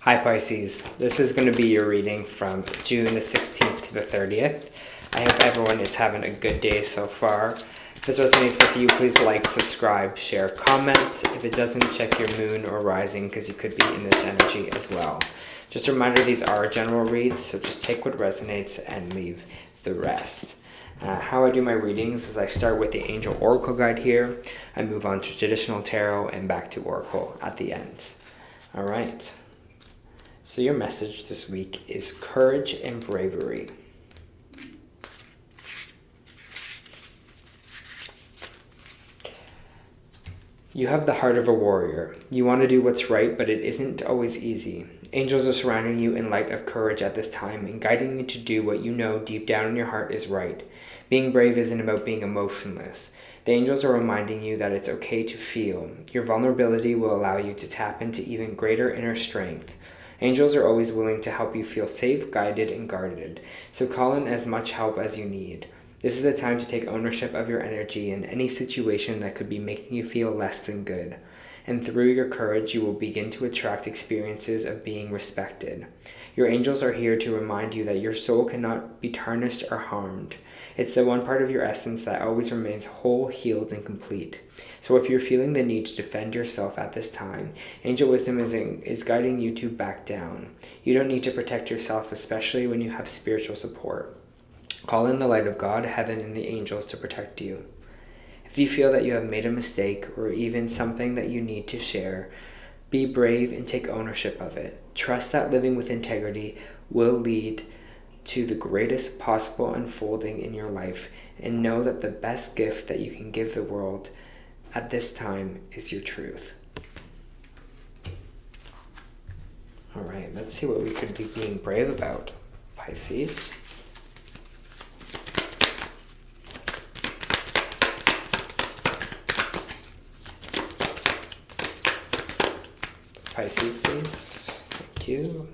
Hi Pisces, this is going to be your reading from June the 16th to the 30th. I hope everyone is having a good day so far. If this resonates with you, please like, subscribe, share, comment. If it doesn't, check your moon or rising because you could be in this energy as well. Just a reminder, these are general reads, so just take what resonates and leave the rest. How I do my readings is I start with the Angel Oracle Guide here. I move on to Traditional Tarot and back to Oracle at the end. All right. So your message this week is courage and bravery. You have the heart of a warrior. You want to do what's right, but it isn't always easy. Angels are surrounding you in light of courage at this time and guiding you to do what you know deep down in your heart is right. Being brave isn't about being emotionless. The angels are reminding you that it's okay to feel. Your vulnerability will allow you to tap into even greater inner strength. Angels are always willing to help you feel safe, guided, and guarded, so call in as much help as you need. This is a time to take ownership of your energy in any situation that could be making you feel less than good. And through your courage, you will begin to attract experiences of being respected. Your angels are here to remind you that your soul cannot be tarnished or harmed. It's the one part of your essence that always remains whole, healed, and complete. So if you're feeling the need to defend yourself at this time, Angel Wisdom is guiding you to back down. You don't need to protect yourself, especially when you have spiritual support. Call in the light of God, heaven, and the angels to protect you. If you feel that you have made a mistake or even something that you need to share, be brave and take ownership of it. Trust that living with integrity will lead to the greatest possible unfolding in your life, and know that the best gift that you can give the world at this time is your truth. All right, let's see what we could be being brave about, Pisces. Pisces, please. Thank you.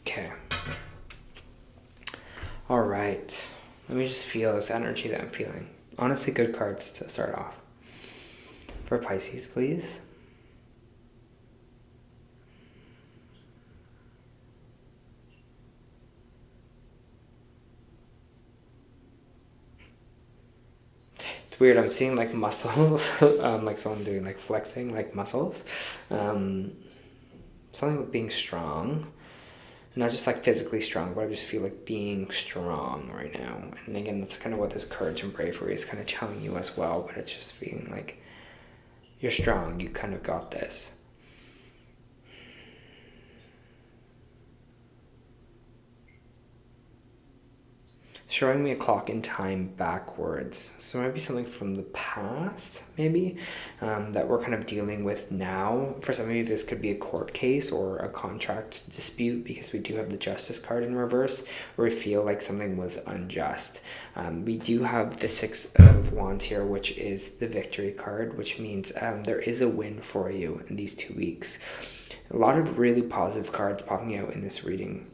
Okay. All right. Let me just feel this energy that I'm feeling. Honestly, good cards to start off. For Pisces, please. It's weird. I'm seeing like muscles, like someone doing like flexing, like muscles. Something with being strong. Not just like physically strong, but I just feel like being strong right now. And again, that's kind of what this courage and bravery is kind of telling you as well. But it's just being like, you're strong. You kind of got this. Showing me a clock in time backwards. So it might be something from the past, maybe, that we're kind of dealing with now. For some of you, this could be a court case or a contract dispute, because we do have the Justice card in reverse, where we feel like something was unjust. We do have the Six of Wands here, which is the Victory card, which means there is a win for you in these 2 weeks. A lot of really positive cards popping out in this reading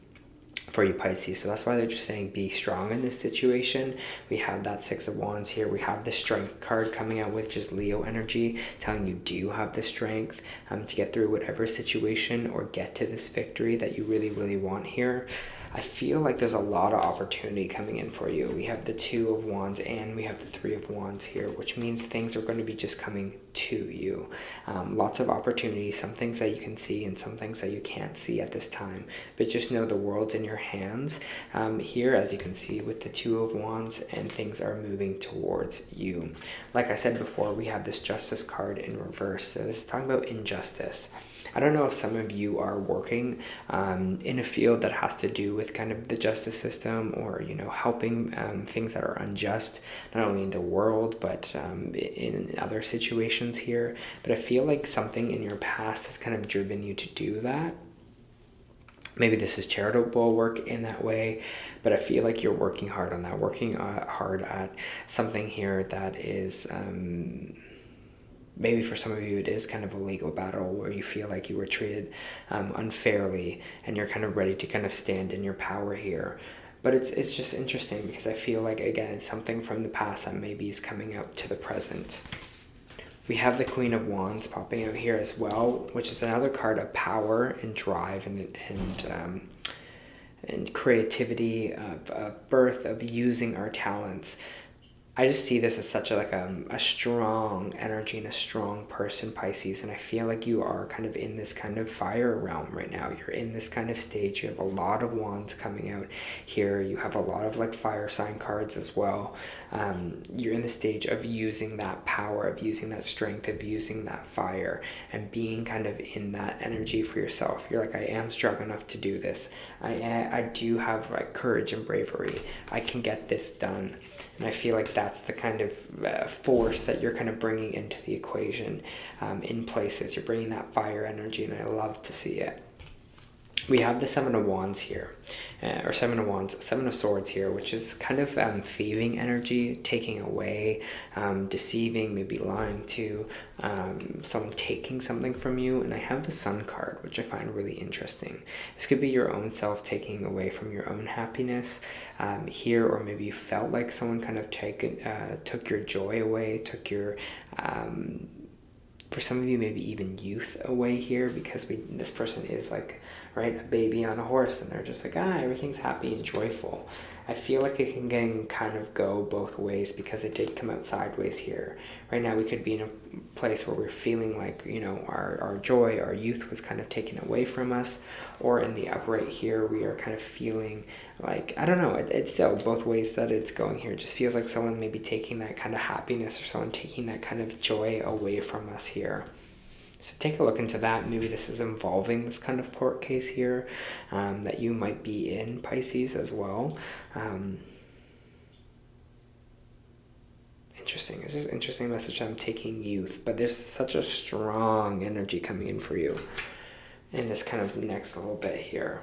for you, Pisces. So that's why they're just saying be strong in this situation. We have that Six of Wands here. We have the Strength card coming out with just Leo energy, telling you do you have the strength to get through whatever situation or get to this victory that you really, really want here. I feel like there's a lot of opportunity coming in for you. We have the Two of Wands and we have the Three of Wands here, which means things are going to be just coming to you. Lots of opportunities, some things that you can see and some things that you can't see at this time. But just know the world's in your hands here, as you can see with the Two of Wands, and things are moving towards you. Like I said before, we have this Justice card in reverse. So this is talking about injustice. I don't know if some of you are working in a field that has to do with kind of the justice system, or, you know, helping things that are unjust, not only in the world, but in other situations here. But I feel like something in your past has kind of driven you to do that. Maybe this is charitable work in that way, but I feel like you're working hard on that, working hard at something here that is, maybe for some of you it is kind of a legal battle where you feel like you were treated unfairly, and you're kind of ready to kind of stand in your power here. But it's just interesting because I feel like, again, it's something from the past that maybe is coming out to the present. We have the Queen of Wands popping out here as well, which is another card of power and drive and creativity, of birth, of using our talents. I just see this as such a strong energy and a strong person, Pisces, and I feel like you are kind of in this kind of fire realm right now. You're in this kind of stage. You have a lot of wands coming out here. You have a lot of like fire sign cards as well. You're in the stage of using that power, of using that strength, of using that fire, and being kind of in that energy for yourself. You're like, I am strong enough to do this. I do have like courage and bravery. I can get this done. And I feel like that's the kind of force that you're kind of bringing into the equation in places. You're bringing that fire energy, and I love to see it. We have the Seven of Wands here, or Seven of Swords here, which is kind of thieving energy, taking away, deceiving, maybe lying to, someone taking something from you. And I have the Sun card, which I find really interesting. This could be your own self taking away from your own happiness here, or maybe you felt like someone kind of took your joy away, took your... for some of you, maybe even youth away here, because this person is like, right, a baby on a horse, and they're just like, everything's happy and joyful. I feel like it can kind of go both ways, because it did come out sideways here. Right now we could be in a place where we're feeling like, you know, our joy, our youth was kind of taken away from us, or in the upright here we are kind of feeling like, I don't know, it's still both ways that it's going here. It just feels like someone maybe taking that kind of happiness, or someone taking that kind of joy away from us here. So take a look into that. Maybe this is involving this kind of court case here that you might be in, Pisces, as well. Interesting. It's just an interesting message. I'm taking youth, but there's such a strong energy coming in for you in this kind of next little bit here.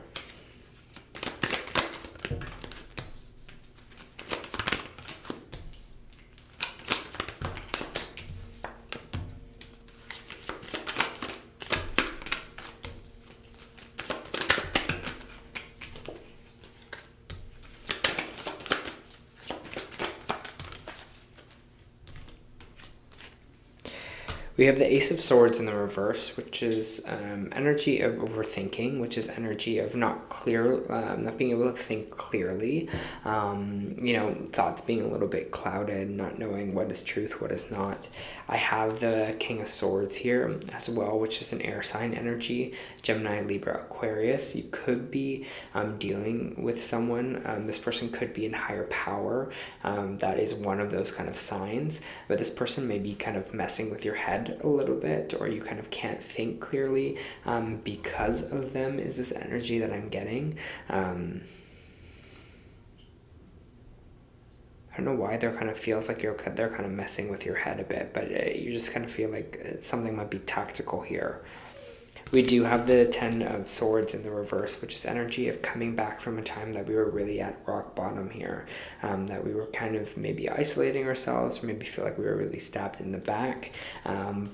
We have the Ace of Swords in the reverse, which is energy of overthinking, which is energy of not being able to think clearly. You know, thoughts being a little bit clouded, not knowing what is truth, what is not. I have the King of Swords here as well, which is an air sign energy, Gemini, Libra, Aquarius. You could be dealing with someone. This person could be in higher power. That is one of those kind of signs. But this person may be kind of messing with your head a little bit, or you kind of can't think clearly because of them, is this energy that I'm getting. I don't know why there kind of feels like they're kind of messing with your head a bit, but you just kind of feel like something might be tactical here. We do have the Ten of Swords in the reverse, which is energy of coming back from a time that we were really at rock bottom here, that we were kind of maybe isolating ourselves, or maybe feel like we were really stabbed in the back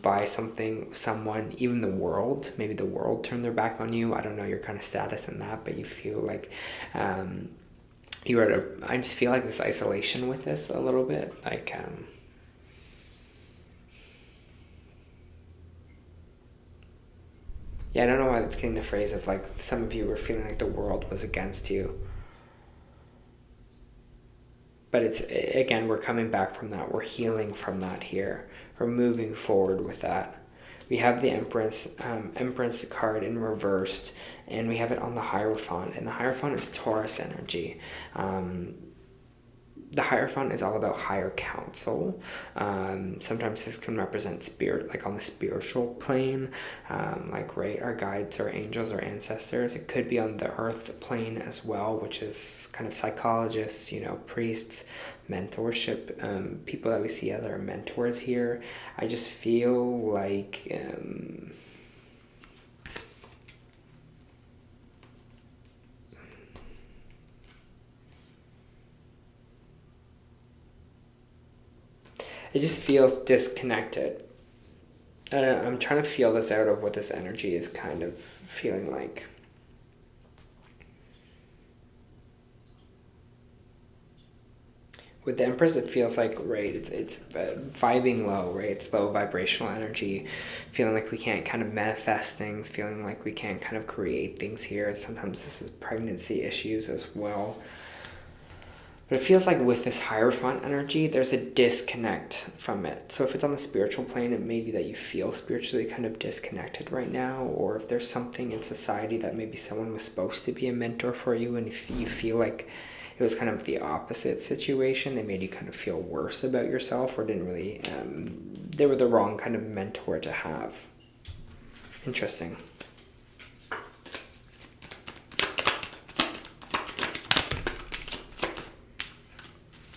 by someone, even the world. Maybe the world turned their back on you. I don't know your kind of status in that, but you feel like you are I just feel like this isolation with this a little bit, like yeah, I don't know why that's getting the phrase of like some of you were feeling like the world was against you. But it's, again, we're coming back from that. We're healing from that here. We're moving forward with that. We have the Empress card in reversed, and we have it on the Hierophant. And the Hierophant is Taurus energy. The Hierophant is all about higher counsel. Sometimes this can represent spirit, like on the spiritual plane, like, right, our guides, our angels, our ancestors. It could be on the earth plane as well, which is kind of psychologists, you know, priests, mentorship, people that we see as our mentors here. I just feel like it just feels disconnected. I don't know, I'm trying to feel this out of what this energy is kind of feeling like. With the Empress, it feels like, right, it's vibing low, right? It's low vibrational energy, feeling like we can't kind of manifest things, feeling like we can't kind of create things here. Sometimes this is pregnancy issues as well. But it feels like with this Hierophant energy, there's a disconnect from it. So if it's on the spiritual plane, it may be that you feel spiritually kind of disconnected right now, or if there's something in society that maybe someone was supposed to be a mentor for you, and if you feel like it was kind of the opposite situation, they made you kind of feel worse about yourself, or didn't really, they were the wrong kind of mentor to have. Interesting.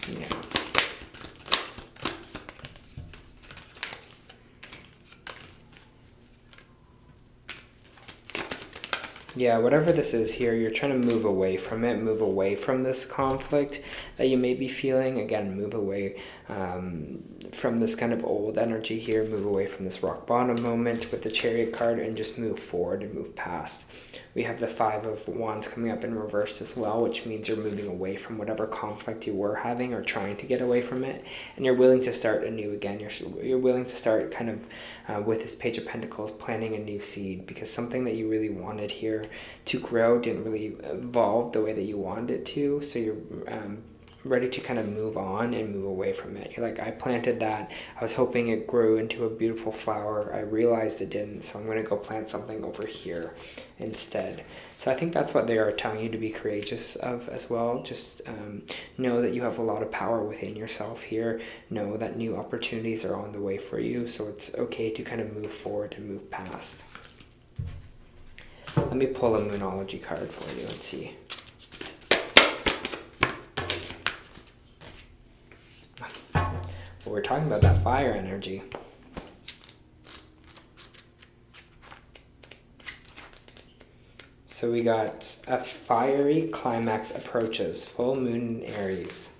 Yeah. Yeah, whatever this is here, you're trying to move away from it, move away from this conflict that you may be feeling. Again, move away from this kind of old energy here, move away from this rock bottom moment with the Chariot card, and just move forward and move past. We have the Five of Wands coming up in reversed as well, which means you're moving away from whatever conflict you were having, or trying to get away from it, and you're willing to start anew again. You're willing to start kind of with this Page of Pentacles, planting a new seed, because something that you really wanted here to grow didn't really evolve the way that you wanted it to. So you're ready to kind of move on and move away from it. You're like, I planted that, I was hoping it grew into a beautiful flower, I realized it didn't, so I'm going to go plant something over here instead. So I think that's what they are telling you to be courageous of as well. Just know that you have a lot of power within yourself here. Know that new opportunities are on the way for you, so it's okay to kind of move forward and move past. Let me pull a Moonology card for you and see. Well, we're talking about that fire energy. So we got a fiery climax approaches, full moon in Aries.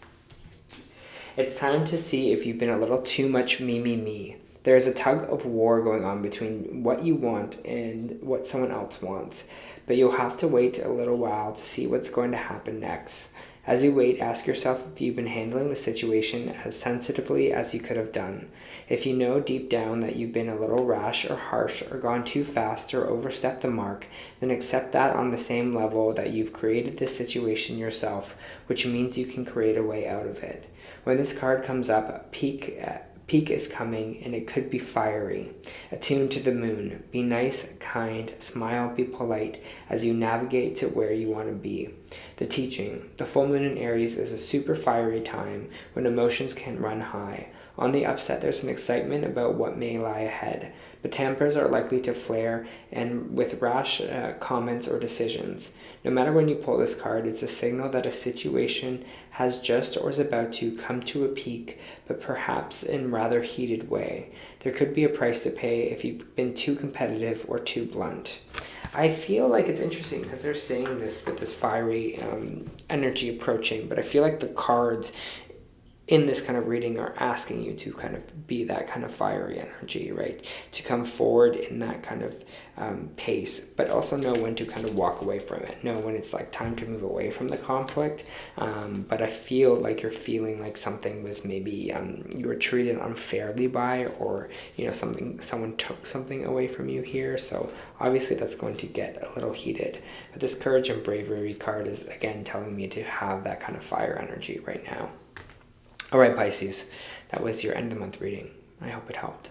It's time to see if you've been a little too much me. There's a tug of war going on between what you want and what someone else wants, but you'll have to wait a little while to see what's going to happen next. As you wait, ask yourself if you've been handling the situation as sensitively as you could have done. If you know deep down that you've been a little rash or harsh or gone too fast or overstepped the mark, then accept that on the same level that you've created this situation yourself, which means you can create a way out of it. When this card comes up, peak is coming, and it could be fiery. Attuned to the moon. Be nice, kind, smile, be polite as you navigate to where you want to be. The teaching. The full moon in Aries is a super fiery time when emotions can run high. On the upset, there's an excitement about what may lie ahead, but tempers are likely to flare and with rash comments or decisions. No matter when you pull this card, it's a signal that a situation has just or is about to come to a peak, but perhaps in rather heated way. There could be a price to pay if you've been too competitive or too blunt. I feel like it's interesting because they're saying this with this fiery energy approaching, but I feel like the cards in this kind of reading are asking you to kind of be that kind of fiery energy, right? To come forward in that kind of pace, but also know when to kind of walk away from it. Know when it's like time to move away from the conflict. But I feel like you're feeling like something was maybe you were treated unfairly by, or someone took something away from you here. So obviously that's going to get a little heated. But this courage and bravery card is again telling me to have that kind of fire energy right now. All right, Pisces, that was your end of the month reading. I hope it helped.